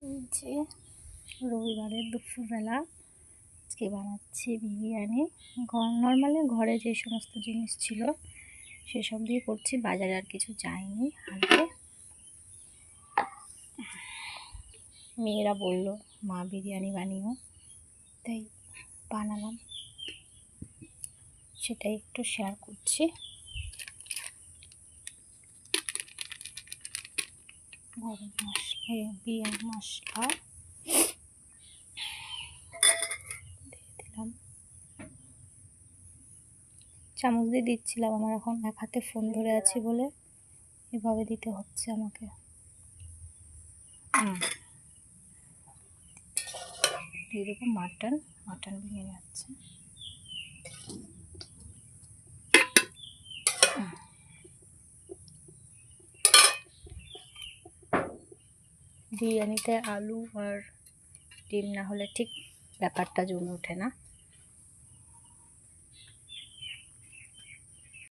এই যে রবিবারের দুপুরবেলা আজকে বানাচ্ছি বিরিয়ানি। নর্মালি ঘরে যে সমস্ত জিনিস ছিল সেসব দিয়ে করছি, বাজারে আর কিছু যায়নি আনতে। মেয়েরা বলল মা বিরিয়ানি বানিও, তাই বানালাম, সেটাই একটু শেয়ার করছি। গরম মশলা, বিরিয়ানি মশলা দিয়ে দিলাম, চামচ দিয়ে দিচ্ছিলাম, আমার এখন এক হাতে ফোন ধরে আছি বলে এভাবে দিতে হচ্ছে আমাকে। দিয়ে দেবো মাটন বিরিয়ানি হচ্ছে। বিরিয়ানিতে আলু আর ডিম না হলে ঠিক ব্যাপারটা জমে ওঠে না।